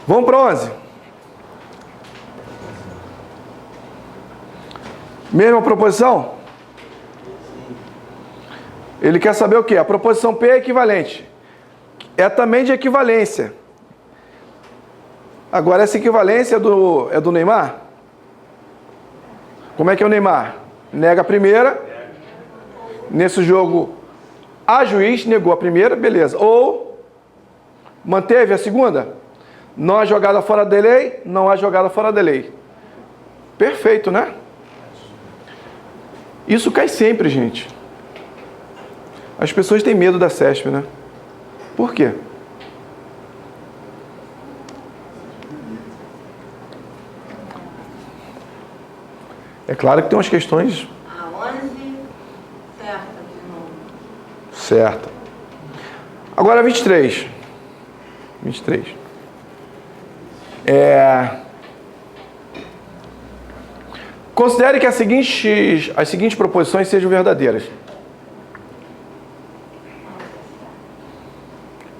Vamos para 11. Mesma proposição? Ele quer saber o quê? A proposição P é equivalente. É também de equivalência. Agora, essa equivalência é do Neymar? Como é que é o Neymar? Nega a primeira. Nesse jogo, a juiz negou a primeira, beleza. Ou manteve a segunda? Não há jogada fora da lei, não há jogada fora da lei. Perfeito, né? Isso cai sempre, gente. As pessoas têm medo da CESP, né? Por quê? É claro que tem umas questões... A 11, certa de novo. Certo. Agora 23. 23. Considere que as seguintes proposições sejam verdadeiras.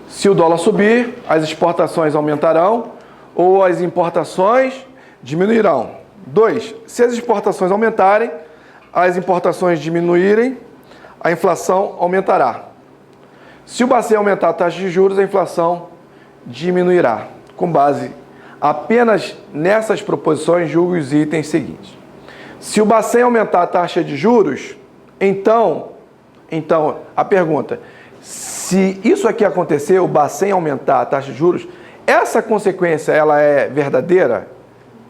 Se o dólar subir, as exportações aumentarão ou as importações diminuirão. 2. Se as exportações aumentarem, as importações diminuírem, a inflação aumentará. Se o Bacen aumentar a taxa de juros, a inflação diminuirá. Com base apenas nessas proposições, julgue os itens seguintes. Se o Bacen aumentar a taxa de juros, então a pergunta, se isso aqui acontecer, o Bacen aumentar a taxa de juros, essa consequência, ela é verdadeira?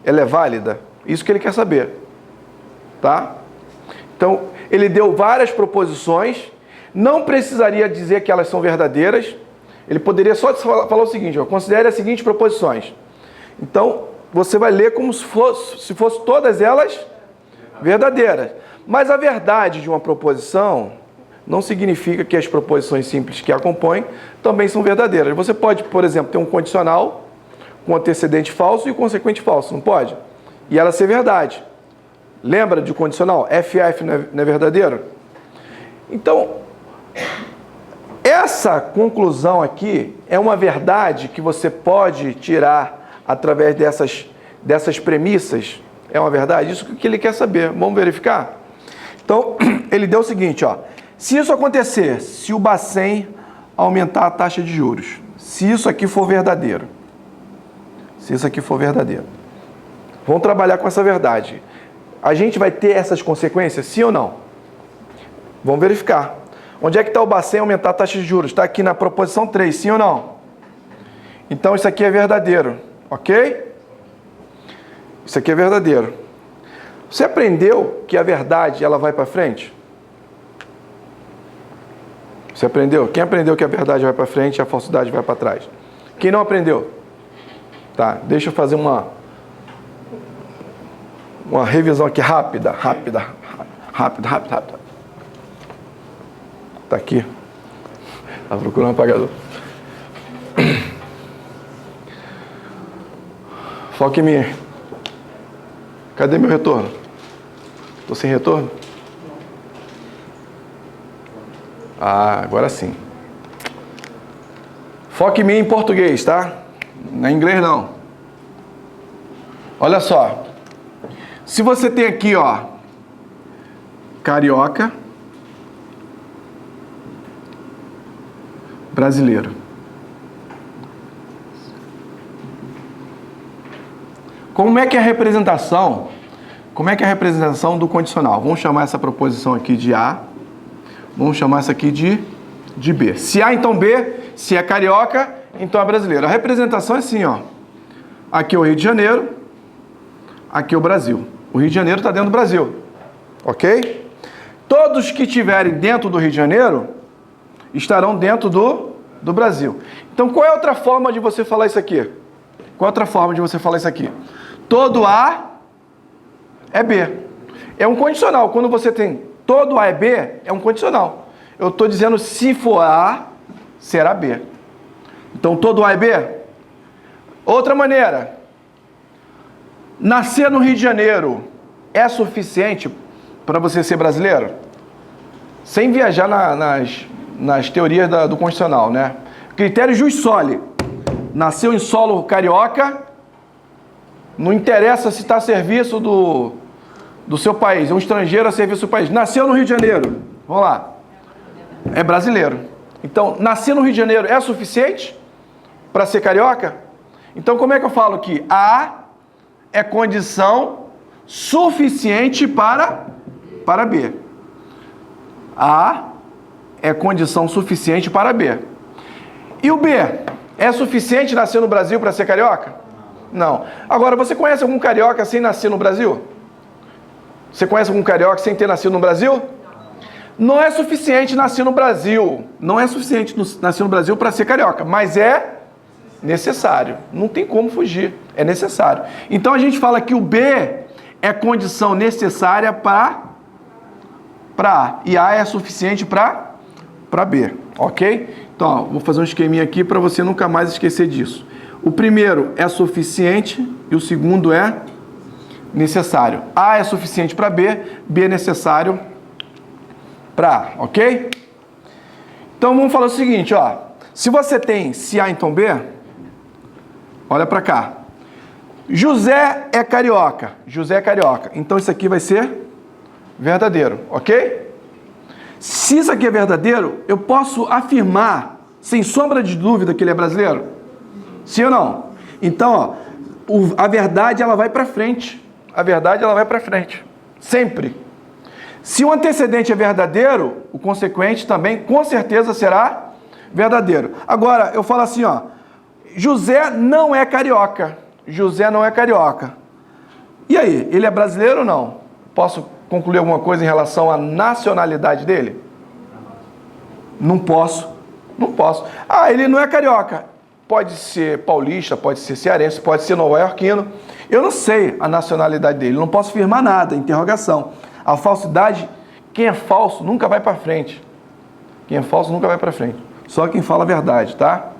Ela é válida? Isso que ele quer saber, tá? Então, ele deu várias proposições, não precisaria dizer que elas são verdadeiras, ele poderia só falar o seguinte, ó, considere as seguintes proposições. Então, você vai ler como se fosse todas elas verdadeiras. Mas a verdade de uma proposição não significa que as proposições simples que a compõem também são verdadeiras. Você pode, por exemplo, ter um condicional com antecedente falso e consequente falso, não pode? E ela ser verdade. Lembra de condicional? FF não é verdadeiro? Então, essa conclusão aqui é uma verdade que você pode tirar através dessas premissas. É uma verdade? Isso que ele quer saber. Vamos verificar? Então, ele deu o seguinte, ó. Se isso acontecer, se o Bacen aumentar a taxa de juros, se isso aqui for verdadeiro, vamos trabalhar com essa verdade. A gente vai ter essas consequências, sim ou não? Vamos verificar. Onde é que está o Bacen aumentar a taxa de juros? Está aqui na proposição 3, sim ou não? Então isso aqui é verdadeiro, ok? Isso aqui é verdadeiro. Você aprendeu que a verdade ela vai para frente? Você aprendeu? Quem aprendeu que a verdade vai para frente e a falsidade vai para trás? Quem não aprendeu? Tá, deixa eu fazer uma revisão aqui rápida. Tá aqui. Tá procurando um apagador. Foca em mim. Cadê meu retorno? Tô sem retorno? Ah, agora sim. Foca em mim em português, tá? Não é inglês não. Olha só. Se você tem aqui, ó, carioca, brasileiro. Como é que é a representação? Como é que é a representação do condicional? Vamos chamar essa proposição aqui de A. Vamos chamar essa aqui de B. Se A, então B. Se é carioca, então é brasileiro. A representação é assim, ó. Aqui é o Rio de Janeiro. Aqui é o Brasil. O Rio de Janeiro está dentro do Brasil. Ok? Todos que estiverem dentro do Rio de Janeiro estarão dentro do Brasil. Então, qual é a outra forma de você falar isso aqui? Qual é a outra forma de você falar isso aqui? Todo A é B. É um condicional. Quando você tem todo A é B, é um condicional. Eu estou dizendo se for A, será B. Então, todo A é B. Outra maneira. Nascer no Rio de Janeiro é suficiente para você ser brasileiro? Sem viajar nas teorias do constitucional, né? Critério jus soli. nasceu em solo carioca, não interessa se está a serviço do seu país, é um estrangeiro a serviço do país. Nasceu no Rio de Janeiro, vamos lá, é brasileiro. Então, nascer no Rio de Janeiro é suficiente para ser carioca? Então, como é que eu falo que A é condição suficiente para B? A é condição suficiente para B. E o B, é suficiente nascer no Brasil para ser carioca? Não. Agora, você conhece algum carioca sem nascer no Brasil? Você conhece algum carioca sem ter nascido no Brasil? Não é suficiente nascer no Brasil. Não é suficiente nascer no Brasil para ser carioca, mas é necessário. Não tem como fugir. É necessário. Então a gente fala que o B é condição necessária para A. E A é suficiente para B. Ok? Então, ó, vou fazer um esqueminha aqui para você nunca mais esquecer disso. O primeiro é suficiente e o segundo é necessário. A é suficiente para B, B é necessário para A, ok? Então vamos falar o seguinte, ó. Se você tem se A, então B, olha para cá. José é carioca. José é carioca. Então isso aqui vai ser verdadeiro, ok? Se isso aqui é verdadeiro, eu posso afirmar, sem sombra de dúvida, que ele é brasileiro? Sim ou não? Então, ó, a verdade ela vai para frente. A verdade ela vai para frente. Sempre. Se o antecedente é verdadeiro, o consequente também, com certeza, será verdadeiro. Agora, eu falo assim, ó. José não é carioca. José não é carioca. E aí, ele é brasileiro ou não? Posso concluir alguma coisa em relação à nacionalidade dele? Não posso. Não posso. Ah, ele não é carioca. Pode ser paulista, pode ser cearense, pode ser nova-iorquino. Eu não sei a nacionalidade dele. Não posso afirmar nada. Interrogação. A falsidade, quem é falso nunca vai para frente. Quem é falso nunca vai para frente. Só quem fala a verdade, tá?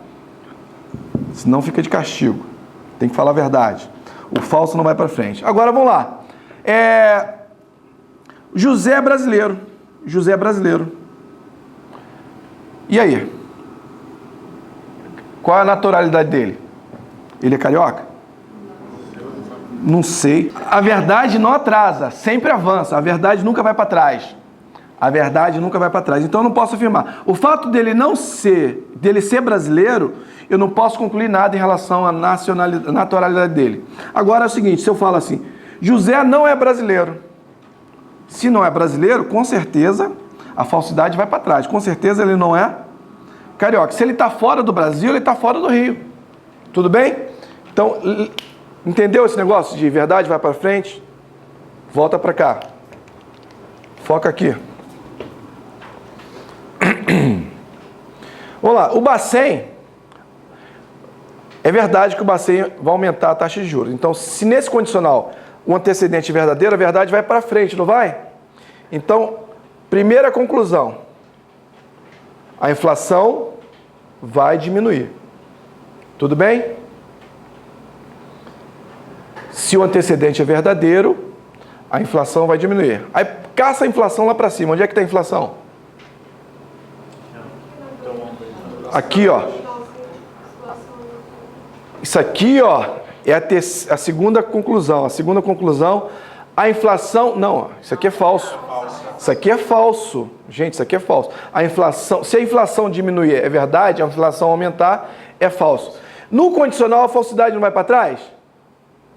Senão fica de castigo. Tem que falar a verdade. O falso não vai para frente. Agora vamos lá. José é brasileiro. José é brasileiro. E aí? Qual é a naturalidade dele? Ele é carioca? Não sei. A verdade não atrasa, sempre avança. A verdade nunca vai para trás. A verdade nunca vai para trás. Então eu não posso afirmar. O fato dele ser brasileiro, eu não posso concluir nada em relação à naturalidade dele. Agora é o seguinte, se eu falo assim, José não é brasileiro. Se não é brasileiro, com certeza a falsidade vai para trás. Com certeza ele não é carioca. Se ele está fora do Brasil, ele está fora do Rio. Tudo bem? Então, entendeu esse negócio de verdade vai para frente? Volta para cá. Foca aqui. Vamos lá. O Bacen, é verdade que o Bacen vai aumentar a taxa de juros. Então, se nesse condicional o antecedente é verdadeiro, a verdade vai para frente, não vai? Então, primeira conclusão. A inflação vai diminuir. Tudo bem? Se o antecedente é verdadeiro, a inflação vai diminuir. Aí caça a inflação lá para cima. Onde é que está a inflação? Aqui, ó. Isso aqui, ó, é a segunda conclusão. A segunda conclusão, a inflação... Não, isso aqui é falso. Isso aqui é falso. Gente, isso aqui é falso. A inflação, se a inflação diminuir é verdade, a inflação aumentar é falso. No condicional, a falsidade não vai para trás?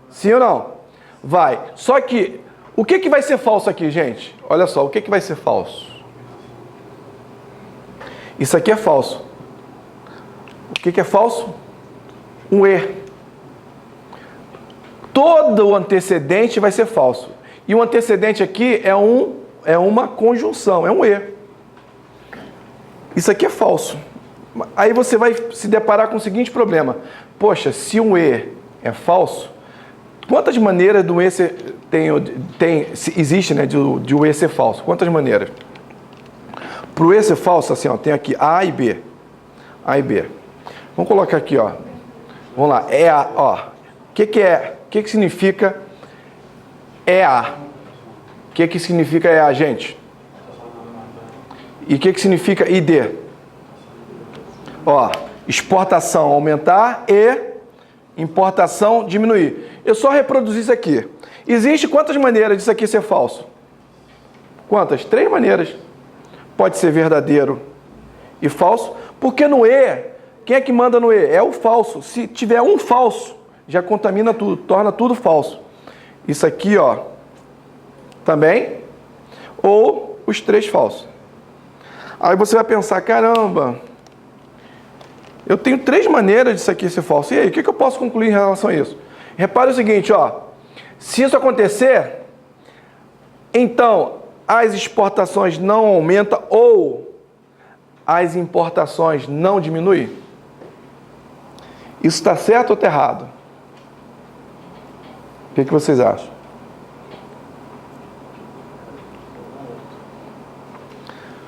Sim ou não? Vai. Só que, o que vai ser falso aqui, gente? Olha só, o que vai ser falso? Isso aqui é falso. O que é falso? Um E. Todo o antecedente vai ser falso. E o antecedente aqui é uma conjunção, é um E. Isso aqui é falso. Aí você vai se deparar com o seguinte problema. Poxa, se um E é falso, quantas maneiras do E existe, né, de o E ser falso? Quantas maneiras? Para o E ser falso, assim, ó, tem aqui A e B. A e B. Vamos colocar aqui, ó. Vamos lá. EA, ó. O que significa EA? O que significa EA, gente? E o que significa ID? Ó, exportação aumentar e importação diminuir. Eu só reproduzi isso aqui. Existe quantas maneiras disso aqui ser falso? Quantas? 3 maneiras. Pode ser verdadeiro e falso, porque no E, quem é que manda no E? É o falso. Se tiver um falso, já contamina tudo, torna tudo falso. Isso aqui, ó, também, ou os 3 falsos. Aí você vai pensar, caramba, eu tenho 3 maneiras disso aqui ser falso. E aí, o que eu posso concluir em relação a isso? Repare o seguinte, ó, se isso acontecer, então as exportações não aumentam ou as importações não diminuem? Isso está certo ou está errado? O que vocês acham?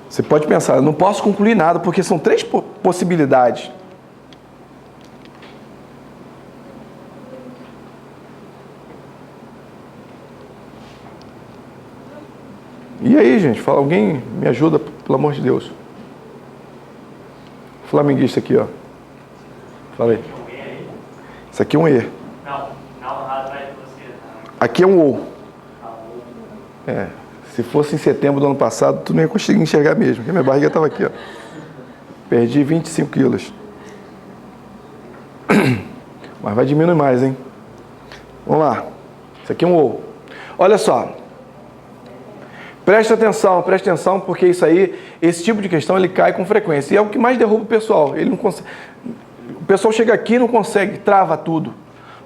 Você pode pensar, eu não posso concluir nada, porque são 3 possibilidades. E aí, gente? Fala, alguém me ajuda, pelo amor de Deus. Flamenguista aqui, ó. Fala aí. Isso aqui é um E. Não, atrás de você. Aqui é um O. É. Se fosse em setembro do ano passado, tu não ia conseguir enxergar mesmo, porque minha barriga estava aqui, ó. Perdi 25 quilos. Mas vai diminuir mais, hein? Vamos lá. Isso aqui é um O. Olha só. Preste atenção, porque isso aí, esse tipo de questão, ele cai com frequência. E é o que mais derruba o pessoal. Ele não consegue. O pessoal chega aqui e não consegue, trava tudo.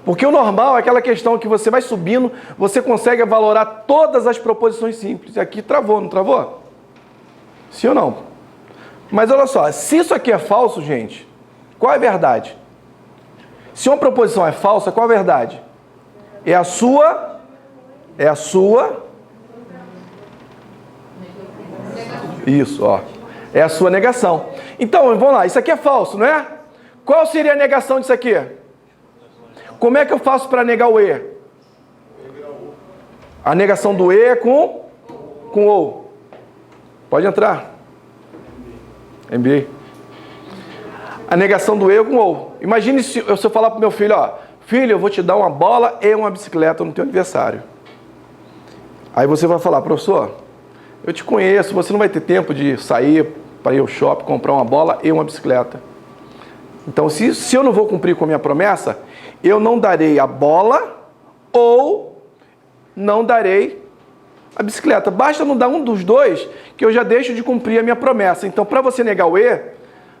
Porque o normal é aquela questão que você vai subindo, você consegue valorar todas as proposições simples. E aqui travou, não travou? Sim ou não? Mas olha só, se isso aqui é falso, gente, qual é a verdade? Se uma proposição é falsa, qual é a verdade? É a sua isso, ó. É a sua negação. Então, vamos lá, isso aqui é falso, não é? Qual seria a negação disso aqui? Como é que eu faço para negar o E? A negação do E é com O. Pode entrar. MBA. A negação do E é com O. Imagine se eu falar para o meu filho, ó, filho, eu vou te dar uma bola e uma bicicleta no teu aniversário. Aí você vai falar, professor, eu te conheço, você não vai ter tempo de sair para ir ao shopping, comprar uma bola e uma bicicleta. Então, se eu não vou cumprir com a minha promessa, eu não darei a bola ou não darei a bicicleta. Basta não dar um dos dois que eu já deixo de cumprir a minha promessa. Então, para você negar o E,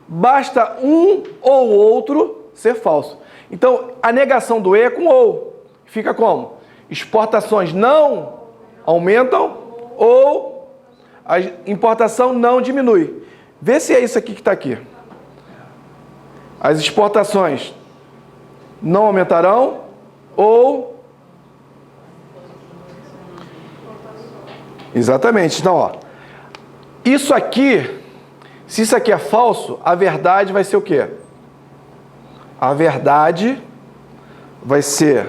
basta um ou outro ser falso. Então, a negação do E é com ou. Fica como? Exportações não aumentam ou a importação não diminui. Vê se é isso aqui que está aqui. As exportações não aumentarão ou... Exatamente. Então, ó, isso aqui, se isso aqui é falso, a verdade vai ser o quê? A verdade vai ser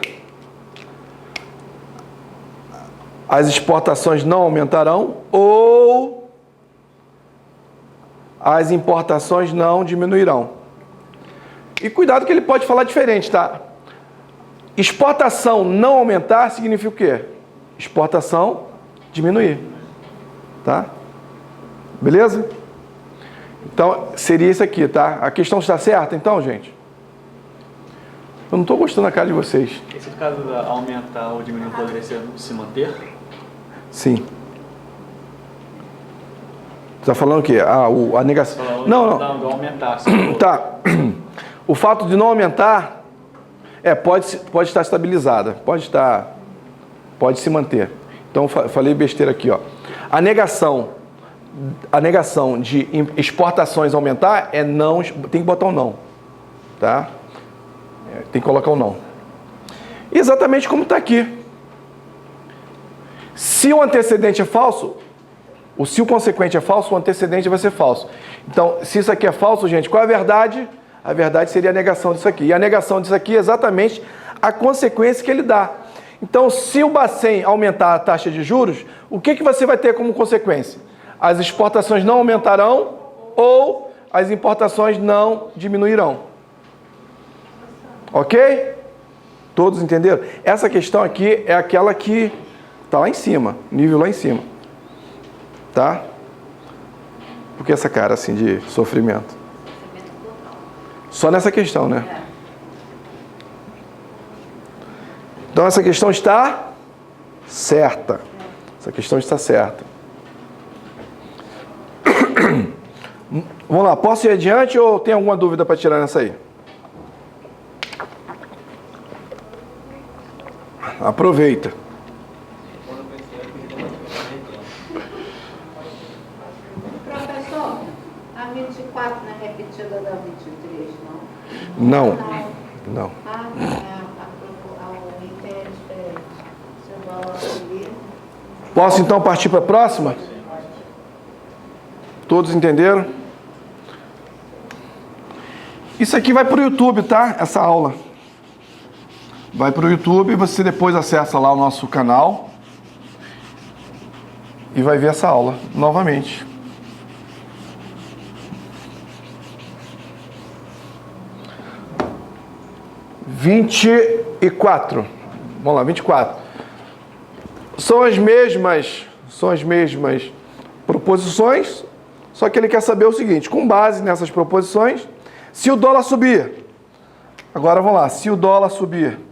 as exportações não aumentarão ou as importações não diminuirão. E cuidado que ele pode falar diferente, tá? Exportação não aumentar significa o quê? Exportação diminuir, tá? Beleza? Então, seria isso aqui, tá? A questão está certa, então, gente? Eu não estou gostando da cara de vocês. Esse caso de aumentar ou diminuir poderia se manter? Sim. Você está falando o quê? A negação... Não. Não, aumentar. Tá. O fato de não aumentar pode estar estabilizada, pode se manter. Então, falei besteira aqui, ó. A negação de exportações aumentar é não, tem que botar um não, tá? Tem que colocar um não. Exatamente como está aqui. Se o antecedente é falso, se o consequente é falso, o antecedente vai ser falso. Então, se isso aqui é falso, gente, qual é a verdade? A verdade seria a negação disso aqui. E a negação disso aqui é exatamente a consequência que ele dá. Então, se o Bacen aumentar a taxa de juros, o que você vai ter como consequência? As exportações não aumentarão ou as importações não diminuirão. Ok? Todos entenderam? Essa questão aqui é aquela que está lá em cima, nível lá em cima. Tá? Por que essa cara assim de sofrimento? Só nessa questão, né? Então essa questão está certa. Essa questão está certa. Vamos lá, posso ir adiante ou tem alguma dúvida para tirar nessa aí? Aproveita. Professor, a 24 não é repetida da 23, não? Não. Não. Ah, o item é diferente. Se o dólar subir... Posso então partir para a próxima? Todos entenderam? Isso aqui vai para o YouTube, tá? Essa aula. Vai para o YouTube e você depois acessa lá o nosso canal e vai ver essa aula novamente. (24). Vamos lá, 24. São as mesmas proposições, só que ele quer saber o seguinte: com base nessas proposições, se o dólar subir. Agora vamos lá, se o dólar subir.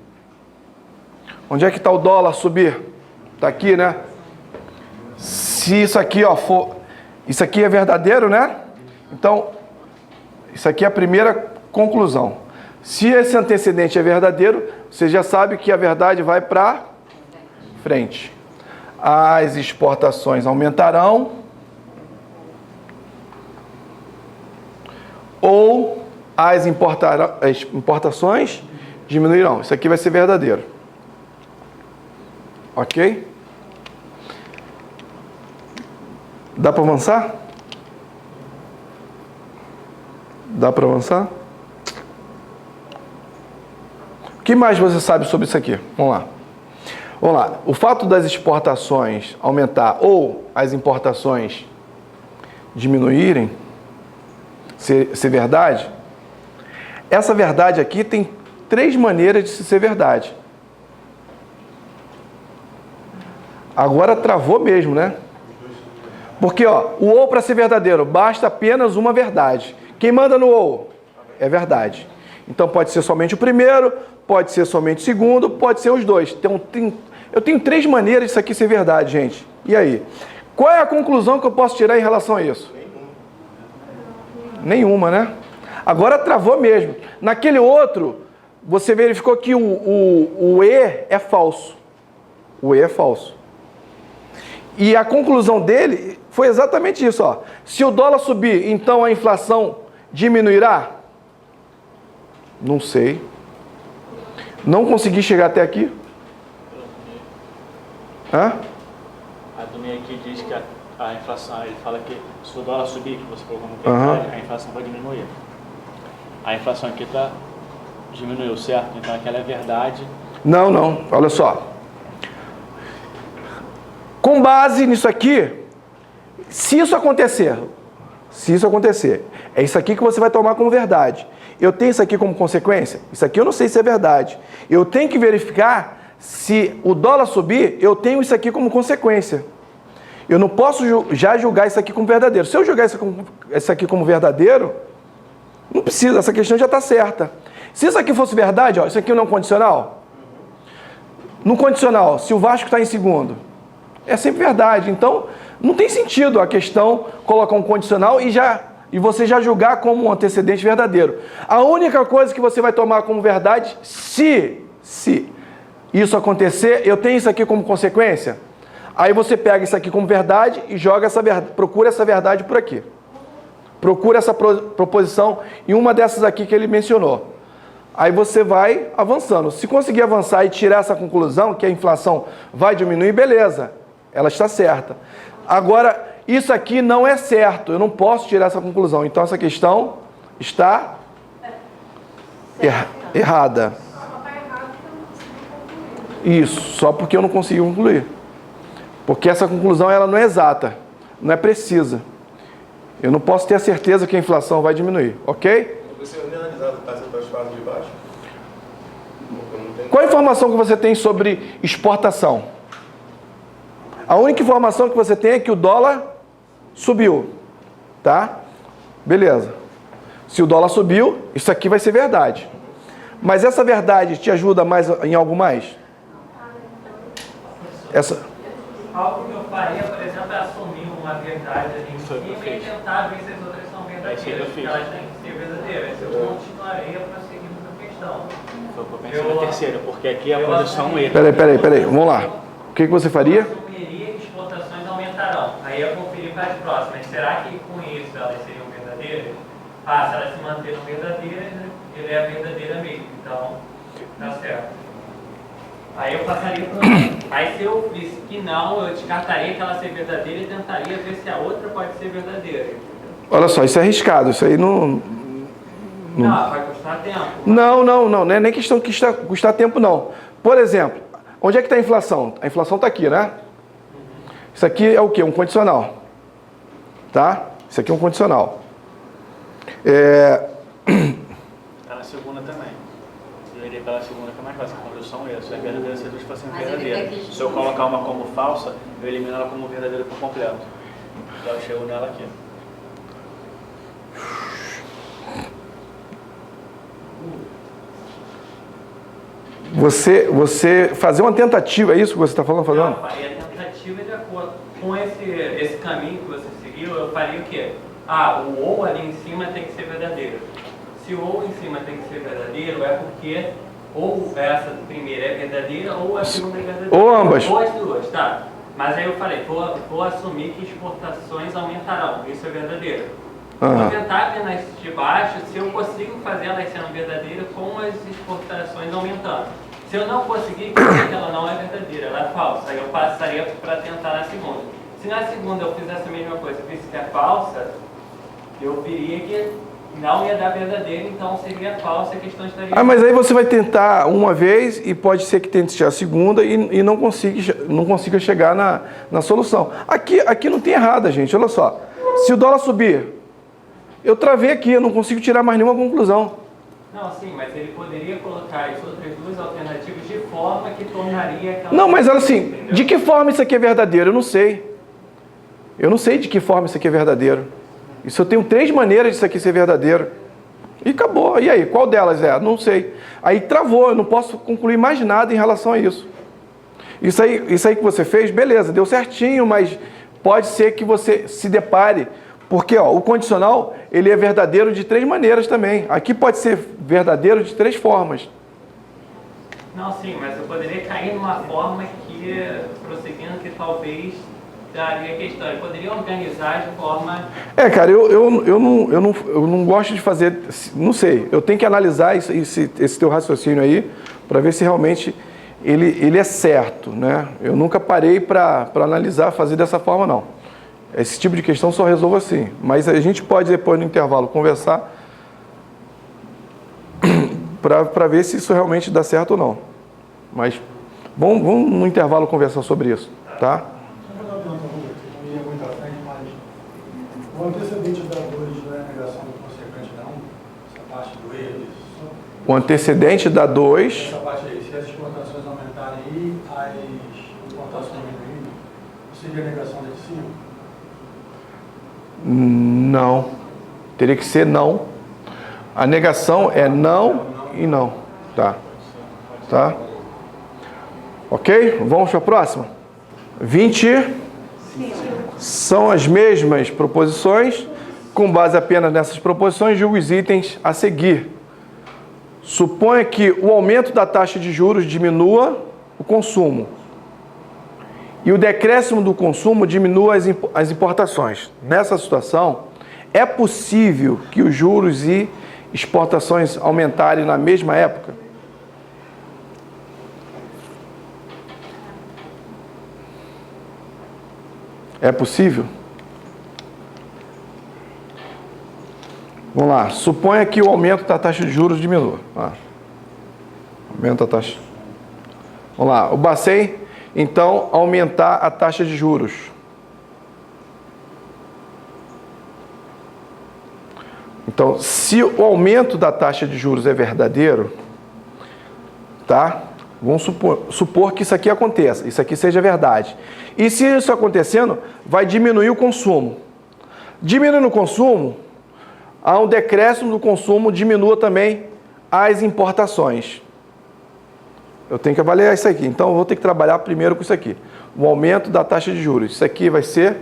Onde é que está o dólar subir? Está aqui, né? Se isso aqui, ó, for... Isso aqui é verdadeiro, né? Então, isso aqui é a primeira conclusão. Se esse antecedente é verdadeiro, você já sabe que a verdade vai para frente. As exportações aumentarão ou as importações diminuirão. Isso aqui vai ser verdadeiro. Ok? Dá para avançar? Dá para avançar? O que mais você sabe sobre isso aqui? Vamos lá. Vamos lá. O fato das exportações aumentar ou as importações diminuírem, ser verdade, essa verdade aqui tem 3 maneiras de ser verdade. Agora travou mesmo, né? Porque, ó, o ou para ser verdadeiro, basta apenas uma verdade. Quem manda no ou? É verdade. Então pode ser somente o primeiro, pode ser somente o segundo, pode ser os dois. Então, eu tenho 3 maneiras disso aqui ser verdade, gente. E aí? Qual é a conclusão que eu posso tirar em relação a isso? Nenhuma, né? Agora travou mesmo. Naquele outro, você verificou que o E é falso. O E é falso. E a conclusão dele foi exatamente isso, ó. Se o dólar subir, então a inflação diminuirá? Não sei. Não consegui chegar até aqui. Hã? A Dominha aqui diz que a inflação, ele fala que se o dólar subir, que você colocou como verdade, a inflação vai diminuir. A inflação aqui diminuiu, certo? Então aquela é verdade. Não, olha só. Com base nisso aqui, se isso acontecer, é isso aqui que você vai tomar como verdade. Eu tenho isso aqui como consequência? Isso aqui eu não sei se é verdade. Eu tenho que verificar se o dólar subir, eu tenho isso aqui como consequência. Eu não posso já julgar isso aqui como verdadeiro. Se eu julgar isso aqui como verdadeiro, não precisa, essa questão já está certa. Se isso aqui fosse verdade, ó, isso aqui não é um condicional? No condicional, se o Vasco está em segundo, é sempre verdade. Então, não tem sentido a questão colocar um condicional e você já julgar como um antecedente verdadeiro. A única coisa que você vai tomar como verdade, se isso acontecer, eu tenho isso aqui como consequência. Aí você pega isso aqui como verdade e joga procura essa verdade por aqui. Procura essa proposição em uma dessas aqui que ele mencionou. Aí você vai avançando. Se conseguir avançar e tirar essa conclusão, que a inflação vai diminuir, beleza. Ela está certa. Agora, isso aqui não é certo. Eu não posso tirar essa conclusão. Então, essa questão está errada. Isso, só porque eu não consegui concluir. Porque essa conclusão ela não é exata, não é precisa. Eu não posso ter a certeza que a inflação vai diminuir, ok? Você não analisar a taxa das fases de baixo? Qual a informação que você tem sobre exportação? A única informação que você tem é que o dólar subiu, tá? Beleza. Se o dólar subiu, isso aqui vai ser verdade. Mas essa verdade te ajuda mais em algo mais? Algo que eu faria, por exemplo, é assumir uma verdade ali em cima e tentar ver se as outras são verdadeiras, porque elas têm que ser verdadeiras. Eu continuaria prosseguindo com a questão. Foi o que eu pensei na terceira, porque aqui a posição é um erro. Peraí, vamos lá. O que você faria? Eu assumiria que exportações aumentarão. Aí eu conferir para as próximas. Será que com isso elas seriam verdadeiras? Ah, se elas se manteram verdadeiras, ele é a verdadeira mesmo. Então, tá certo. Aí eu passaria para Aí se eu visse que não, eu descartaria aquela ser verdadeira e tentaria ver se a outra pode ser verdadeira. Olha só, isso é arriscado, isso aí não... Não, vai custar tempo. Não é nem questão de custar tempo, não. Por exemplo, onde é que está a inflação? A inflação está aqui, né? Isso aqui é o quê? Um condicional. Tá? Isso aqui é um condicional. Está na segunda também. Eu irei pela segunda, que é mais fácil. A conjunção é essa. Se é verdadeira, se as duas fossem verdadeiras. Se eu colocar uma como falsa, eu elimino ela como verdadeira por completo. Então eu chego nela aqui. Você fazer uma tentativa, é isso que você está falando? Não, eu faria a tentativa de acordo com esse caminho que você seguiu, eu faria o quê? Ah, o ou ali em cima tem que ser verdadeiro. Se o ou em cima tem que ser verdadeiro, é porque ou essa primeira é verdadeira ou a segunda é verdadeira. Ou ambas. Ou as duas, tá. Mas aí eu falei, vou assumir que exportações aumentarão, isso é verdadeiro. Vou tentar ver nas de baixo se eu consigo fazer elas sendo verdadeiras com as exportações aumentando. Se eu não conseguir, quer dizer que ela não é verdadeira, ela é falsa. Aí eu passaria para tentar na segunda. Se na segunda eu fizesse a mesma coisa e visse que é falsa, eu viria que não ia dar verdadeira, então seria falsa, a questão estaria... mas aí você vai tentar uma vez e pode ser que tente a segunda e não consiga chegar na solução. Aqui não tem errada, gente, olha só. Se o dólar subir, eu travei aqui, eu não consigo tirar mais nenhuma conclusão. Não, sim, mas ele poderia colocar as outras duas alternativas de forma que tornaria aquela... Não, mas assim, entendeu? de que forma isso aqui é verdadeiro? Eu não sei. Eu não sei de que forma isso aqui é verdadeiro. Isso eu tenho 3 maneiras disso aqui ser verdadeiro. E acabou. E aí, qual delas é? Não sei. Aí travou, eu não posso concluir mais nada em relação a isso. Isso aí que você fez, beleza, deu certinho, mas pode ser que você se depare. Porque o condicional, ele é verdadeiro de 3 maneiras também. Aqui pode ser verdadeiro de 3 formas. Não, sim, mas eu poderia cair numa forma que, prosseguindo, que talvez daria questão. Eu poderia organizar de forma... Cara, eu não gosto de fazer... Não sei, eu tenho que analisar esse teu raciocínio aí para ver se realmente ele é certo, né? Eu nunca parei para analisar, fazer dessa forma, não. Esse tipo de questão só resolvo assim. Mas a gente pode, depois no intervalo, conversar para ver se isso realmente dá certo ou não. Mas vamos no intervalo conversar sobre isso, tá? Não ia muito à frente, mas o antecedente da 2 não é negação do consequente, não? Essa parte do E. O antecedente da 2... Essa parte aí, se as exportações aumentarem e as importações diminuírem, seria negação de cima? Não. Teria que ser não. A negação é não e não. Tá? Ok? Vamos para a próxima? 20 são as mesmas proposições. Com base apenas nessas proposições, julgue os itens a seguir. Suponha que o aumento da taxa de juros diminua o consumo e o decréscimo do consumo diminua as importações. Nessa situação, é possível que os juros e exportações aumentarem na mesma época? É possível? Vamos lá. Suponha que o aumento da taxa de juros diminua. Aumenta a taxa. Vamos lá. O Bacen, então, aumentar a taxa de juros. Então, se o aumento da taxa de juros é verdadeiro, tá? Vamos supor que isso aqui aconteça, isso aqui seja verdade. E se isso acontecendo, vai diminuir o consumo. Diminuindo o consumo, há um decréscimo do consumo, diminua também as importações. Eu tenho que avaliar isso aqui, então eu vou ter que trabalhar primeiro com isso aqui. O aumento da taxa de juros. Isso aqui vai ser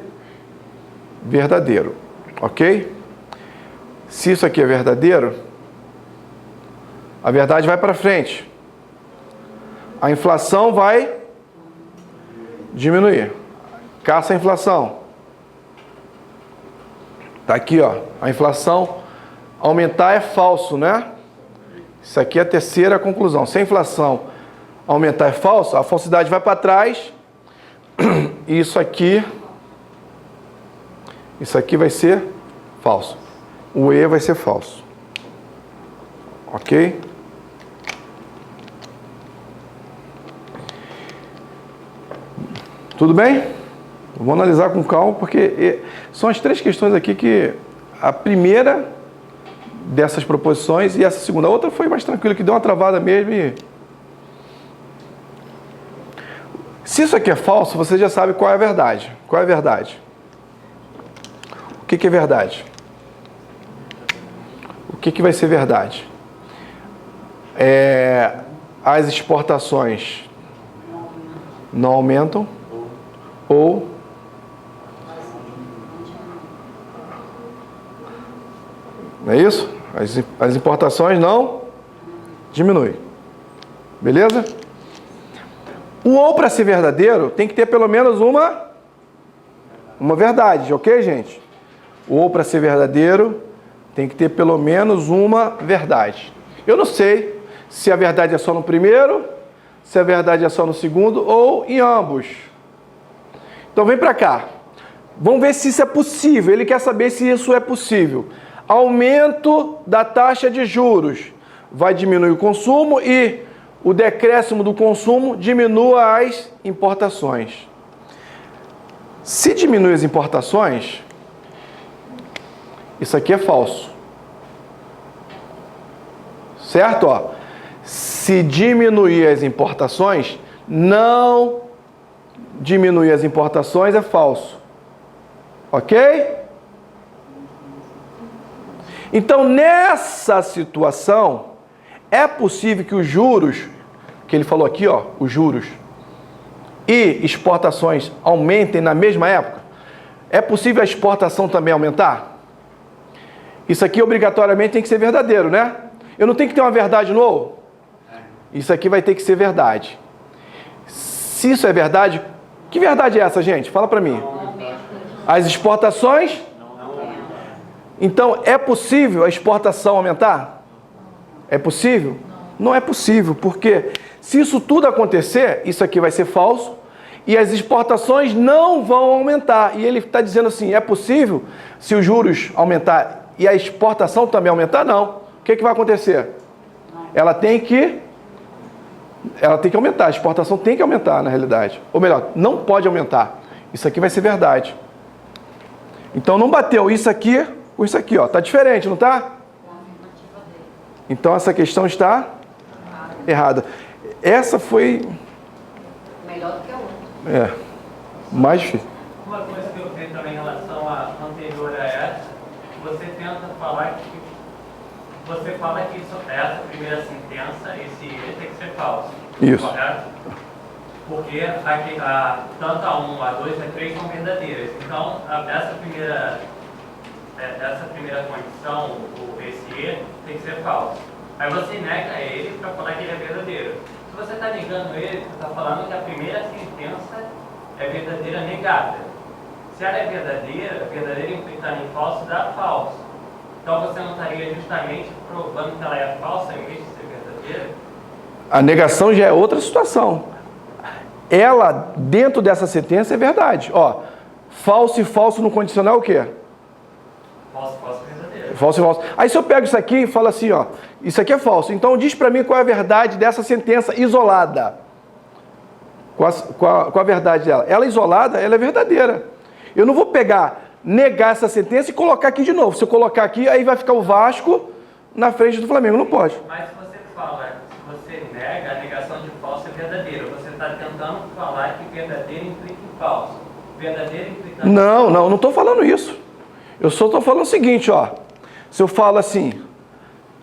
verdadeiro, ok? Se isso aqui é verdadeiro, a verdade vai para frente. A inflação vai diminuir. Caça a inflação. Tá aqui, ó. A inflação aumentar é falso, né? Isso aqui é a terceira conclusão. Se a inflação aumentar é falso, a falsidade vai para trás. E isso aqui vai ser falso. O E vai ser falso. Ok? Tudo bem? Vou analisar com calma, porque são as três questões aqui que a primeira dessas proposições e essa segunda. A outra foi mais tranquila, que deu uma travada mesmo e... Se isso aqui é falso, você já sabe qual é a verdade. Qual é a verdade? O que é verdade? O que vai ser verdade? As exportações não aumentam ou não é isso? As importações não diminuem. Beleza? O ou para ser verdadeiro tem que ter pelo menos uma verdade, ok, gente? O ou para ser verdadeiro tem que ter pelo menos uma verdade. Eu não sei se a verdade é só no primeiro, se a verdade é só no segundo ou em ambos. Então vem para cá. Vamos ver se isso é possível. Ele quer saber se isso é possível. Aumento da taxa de juros vai diminuir o consumo e o decréscimo do consumo diminua as importações. Se diminui as importações, isso aqui é falso. Certo? Ó. Se diminuir as importações, não diminuir as importações é falso. Ok? Então, nessa situação, é possível que os juros, que ele falou aqui, ó, os juros e exportações aumentem na mesma época? É possível a exportação também aumentar? Isso aqui obrigatoriamente tem que ser verdadeiro, né? Eu não tenho que ter uma verdade no ou? Isso aqui vai ter que ser verdade. Se isso é verdade, que verdade é essa, gente? Fala para mim. As exportações? Então, é possível a exportação aumentar? É possível? Não é possível, porque se isso tudo acontecer, isso aqui vai ser falso e as exportações não vão aumentar. E ele está dizendo assim, é possível se os juros aumentar e a exportação também aumentar? Não. O que vai acontecer? Ela tem que aumentar, a exportação tem que aumentar na realidade. Ou melhor, não pode aumentar. Isso aqui vai ser verdade. Então não bateu isso aqui com isso aqui, ó. Tá diferente, não tá? Então essa questão está errada. Essa foi... Melhor do que a outra. Mais difícil. Uma coisa que eu vejo também em relação à anterior a essa, você tenta falar que... Você fala que essa primeira sentença, esse E, tem que ser falso. Isso. Correto? Porque aqui, tanto a 1, a 2 e a 3 são verdadeiras. Então, essa primeira condição, esse E, tem que ser falso. Aí você nega ele para falar que ele é verdadeiro. Se você está negando ele, você está falando que a primeira sentença é verdadeira negada. Se ela é verdadeira implicando em falso, dá falso. Então você não estaria justamente provando que ela é falsa em vez de ser verdadeira? A negação já é outra situação. Ela, dentro dessa sentença, é verdade. Ó, falso e falso no condicional é o quê? Falso, verdadeiro. Falso e falso. Aí se eu pego isso aqui e falo assim, ó, isso aqui é falso. Então diz para mim qual é a verdade dessa sentença isolada. Qual a verdade dela? Ela isolada, ela é verdadeira. Eu não vou pegar negar essa sentença e colocar aqui de novo. Se eu colocar aqui, aí vai ficar o Vasco na frente do Flamengo. Não pode. Mas se você fala, se você nega, a negação de falso é verdadeira. Você está tentando falar que verdadeiro implica em falso. Verdadeiro implica em falso. Não estou falando isso. Eu só estou falando o seguinte, ó. Se eu falo assim,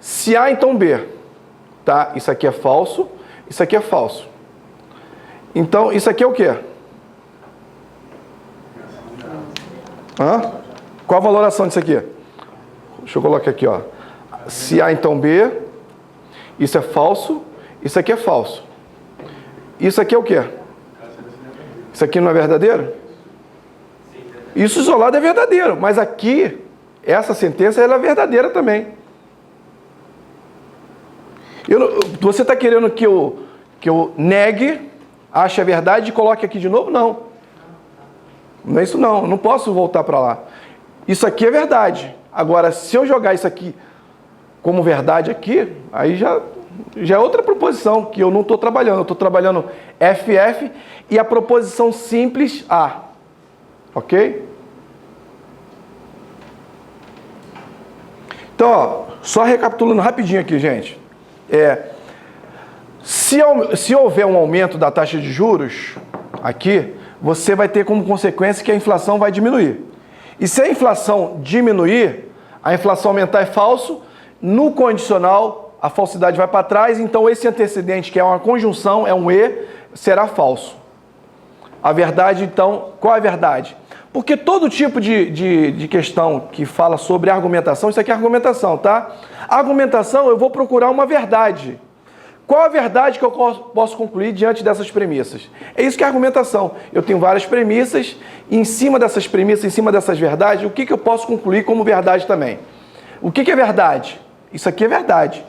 se A, então B. Tá? Isso aqui é falso, isso aqui é falso. Então, isso aqui é o quê? Hã? Qual a valoração disso aqui? Deixa eu colocar aqui, ó. Se A, então B. Isso é falso, isso aqui é falso. Isso aqui é o quê? Isso aqui não é verdadeiro? Isso isolado é verdadeiro, mas aqui, essa sentença, ela é verdadeira também. Você está querendo que eu negue, ache a verdade e coloque aqui de novo? Não. Não é isso não, eu não posso voltar para lá. Isso aqui é verdade. Agora, se eu jogar isso aqui como verdade aqui, aí já é outra proposição que eu não estou trabalhando. Eu estou trabalhando FF e a proposição simples A. Ok? Então, ó, só recapitulando rapidinho aqui, gente. Se houver um aumento da taxa de juros aqui, você vai ter como consequência que a inflação vai diminuir. E se a inflação diminuir, a inflação aumentar é falso, no condicional a falsidade vai para trás, então esse antecedente, que é uma conjunção, é um E, será falso. A verdade, então, qual é a verdade? Porque todo tipo de questão que fala sobre argumentação, isso aqui é argumentação, tá? Argumentação, eu vou procurar uma verdade. Qual a verdade que eu posso concluir diante dessas premissas? É isso que é argumentação. Eu tenho várias premissas, e em cima dessas premissas, em cima dessas verdades, o que eu posso concluir como verdade também? O que é verdade? Isso aqui é verdade.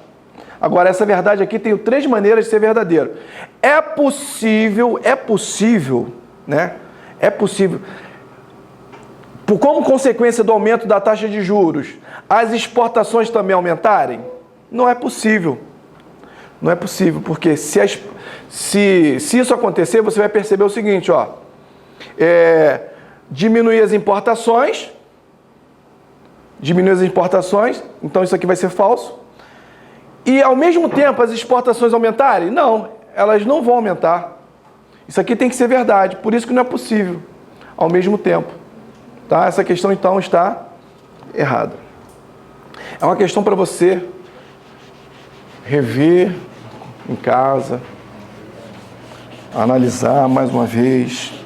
Agora, essa verdade aqui tem 3 maneiras de ser verdadeiro. É possível, né? É possível. Como consequência do aumento da taxa de juros, as exportações também aumentarem? Não é possível. Não é possível, porque se isso acontecer, você vai perceber o seguinte, ó. Diminuir as importações, então isso aqui vai ser falso. E ao mesmo tempo as exportações aumentarem? Não, elas não vão aumentar. Isso aqui tem que ser verdade, por isso que não é possível ao mesmo tempo. Tá? Essa questão então está errada. É uma questão para você rever em casa, analisar mais uma vez.